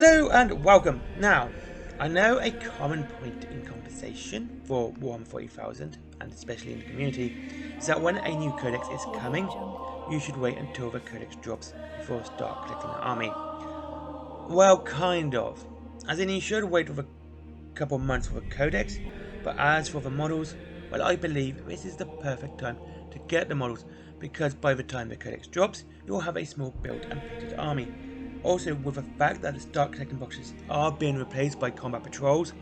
Hello and welcome. Now, I know a common point in conversation for Warhammer 40,000, and especially in the community, is that when a new codex is coming, you should wait until the codex drops before start collecting the army. Well, kind of. As in, you should wait for a couple months for the codex, but as for the models, well, I believe this is the perfect time to get the models, because by the time the codex drops, you'll have a small built and painted army. Also, with the fact that the start collecting boxes are being replaced by combat patrols,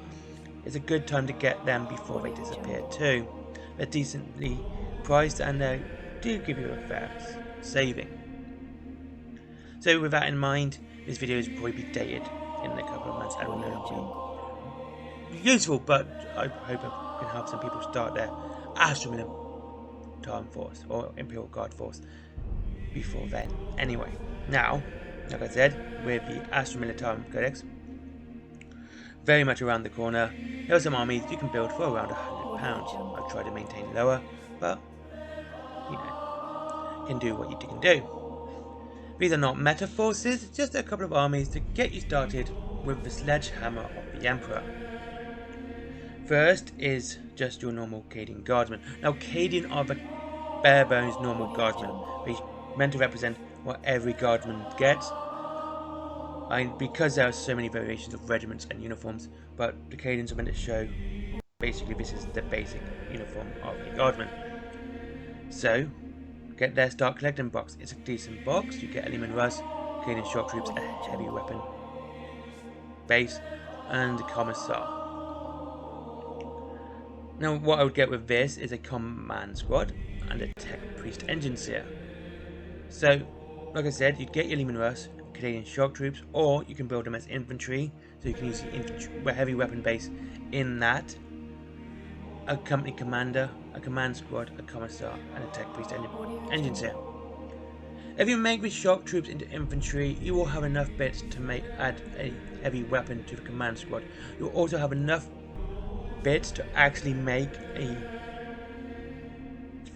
it's a good time to get them before they disappear too. They're decently priced and they do give you a fair saving. So with that in mind, this video will probably be dated in a couple of months and will no longer be useful, but I hope I can help some people start their Astra Militarum force or Imperial Guard force before then. Anyway, now, like I said, with the Astra Militarum Codex very much around the corner, there are some armies you can build for around £100. I've tried to maintain lower, but you know, can do what you can do. These are not meta forces, just a couple of armies to get you started with the sledgehammer of the Emperor. First is just your normal Cadian Guardsmen. Now, Cadian are the bare bones normal Guardsmen. They're meant to represent what every Guardsman gets. Because there are so many variations of regiments and uniforms, but the Cadians are meant to show basically this is the basic uniform of a Guardsman. So, get their start collecting box. It's a decent box. You get a Lehman Russ, Cadian shock troops, a heavy weapon base, and a Commissar. Now, what I would get with this is a command squad and a tech priest engineer. So, like I said, you'd get your Lehman Russ, Canadian shock troops, or you can build them as infantry, so you can use the infantry, heavy weapon base in that. A company commander, a command squad, a commissar, and a tech priest engineer. If you make the shock troops into infantry, you will have enough bits to add a heavy weapon to the command squad. You'll also have enough bits to actually make a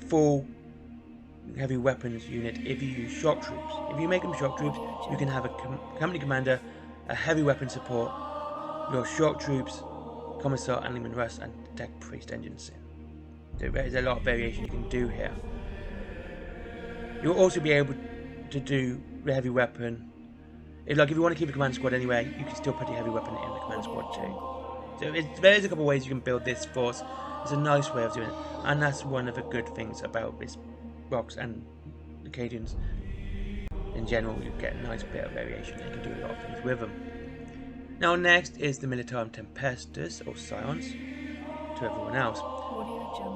full heavy weapons unit if you use shock troops. If you make them shock troops, you can have a company commander, a heavy weapon support, your shock troops, commissar, and Lehman Russ, and tech priest engineer. So there is a lot of variation you can do here. You'll also be able to do the heavy weapon. If you want to keep a command squad anyway, you can still put your heavy weapon in the command squad too. So there is a couple of ways you can build this force. It's a nice way of doing it, and that's one of the good things about this box and the Cadians. In general, you get a nice bit of variation. You can do a lot of things with them. Now next is the Militarum Tempestus, or Scions, to everyone else.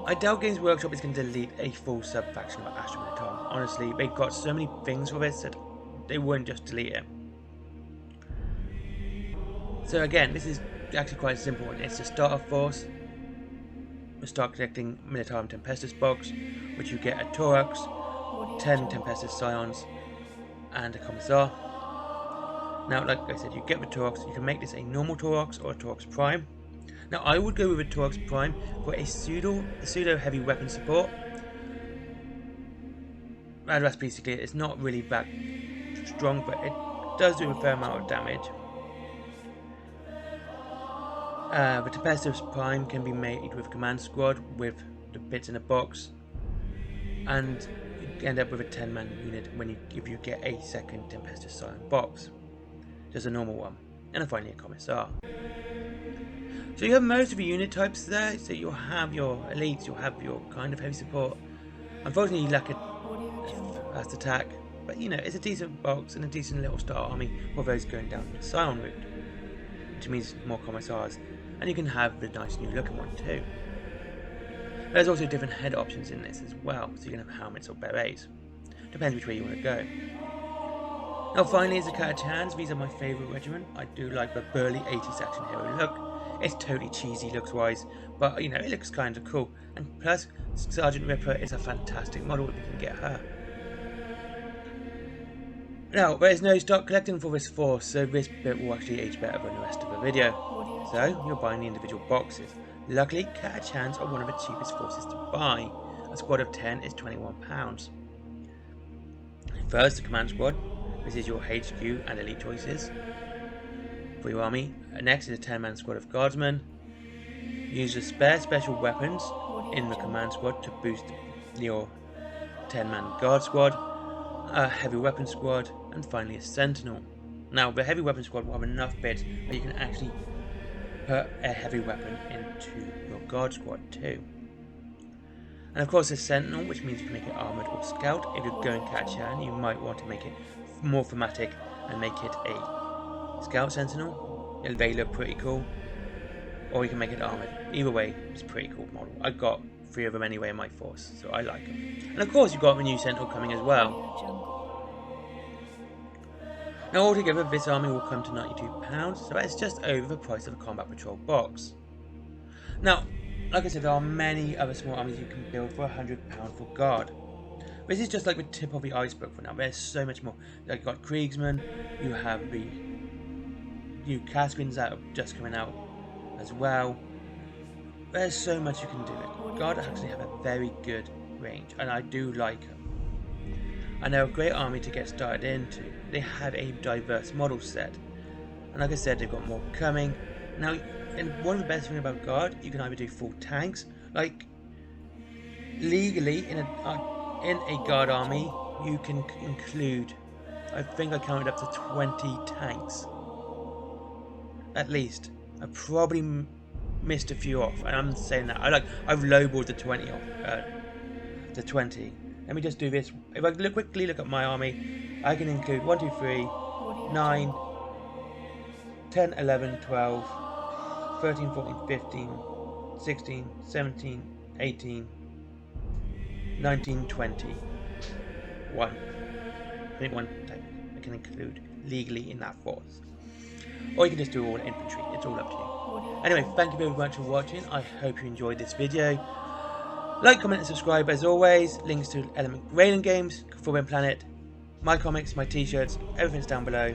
I doubt Games Workshop is going to delete a full sub-faction of Astra Militarum. Honestly, they've got so many things with it that they wouldn't just delete it. So again, this is actually quite simple. It's a starter force. We start collecting Militarum Tempestus box, which you get a Thorax, 10 Tempestus Scions, and a Commissar. Now, like I said, you get the Thorax. You can make this a normal Thorax or a Thorax Prime. Now, I would go with a Thorax Prime for a pseudo heavy weapon support. And that's basically it. It's not really that strong, but it does do a fair amount of damage. The Tempestus Prime can be made with a command squad with the bits in a box, and you end up with a 10-man unit if you get a second Tempestus Scion box. Just a normal one, and finally a Commissar. So you have most of your unit types there. So you'll have your elites, you'll have your kind of heavy support. Unfortunately, you lack a fast attack, but it's a decent box and a decent little start army for those going down the Scion route, which means more Commissars. And you can have the nice new looking one too. There's also different head options in this as well, so you can have helmets or berets. Depends which way you want to go. Now finally is the Catachans. These are my favourite regiment. I do like the burly 80s action hero look. It's totally cheesy looks wise, but it looks kind of cool. And plus, Sergeant Ripper is a fantastic model if you can get her. Now, there is no stock collecting for this force, so this bit will actually age better than the rest of the video. So, you're buying the individual boxes. Luckily, Catachans are one of the cheapest forces to buy. A squad of 10 is £21. First, the command squad. This is your HQ and elite choices. for your army. Next is a 10-man squad of guardsmen. Use the spare special weapons in the command squad to boost your 10-man guard squad, a heavy weapon squad, and finally a sentinel. Now, the heavy weapon squad will have enough bits that you can actually put a heavy weapon into your guard squad too. And of course, a sentinel, which means you can make it armored or scout. If you're going Kachan, you might want to make it more thematic and make it a scout sentinel. They look pretty cool. Or you can make it armored. Either way, it's a pretty cool model. I've got 3 of them anyway in my force, so I like them. And of course, you've got the new sentinel coming as well. Now altogether, this army will come to £92, so that's just over the price of a combat patrol box. Now, like I said, there are many other small armies you can build for £100 for guard. This is just like the tip of the iceberg for now. There's so much more. Like you've got Kriegsmen, you have the new Caspians that are just coming out as well. There's so much you can do it. Guard actually have a very good range, and I do like them. And they're a great army to get started into. They have a diverse model set, and like I said, they've got more coming. Now, and one of the best things about Guard, you can either do full tanks, like legally in a Guard army, you can include, I think I counted up to 20 tanks, at least. I probably missed a few off, and I'm saying that I've lowballed the 20 off, the 20. Let me just do this. If I quickly look at my army, I can include 1, 2, 3, 9, 10, 11, 12, 13, 14, 15, 16, 17, 18, 19, 20. 1. I think 1 tank I can include legally in that force. Or you can just do all infantry. It's all up to you. Anyway, thank you very much for watching. I hope you enjoyed this video. Like, comment and subscribe as always. Links to Element Railing Games, Forbidden Planet, my comics, my t-shirts, everything's down below.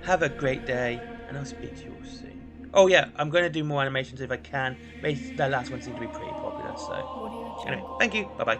Have a great day, and I'll speak to you all soon. Oh yeah, I'm going to do more animations if I can. That last one seemed to be pretty popular, so... Anyway, thank you. Bye-bye.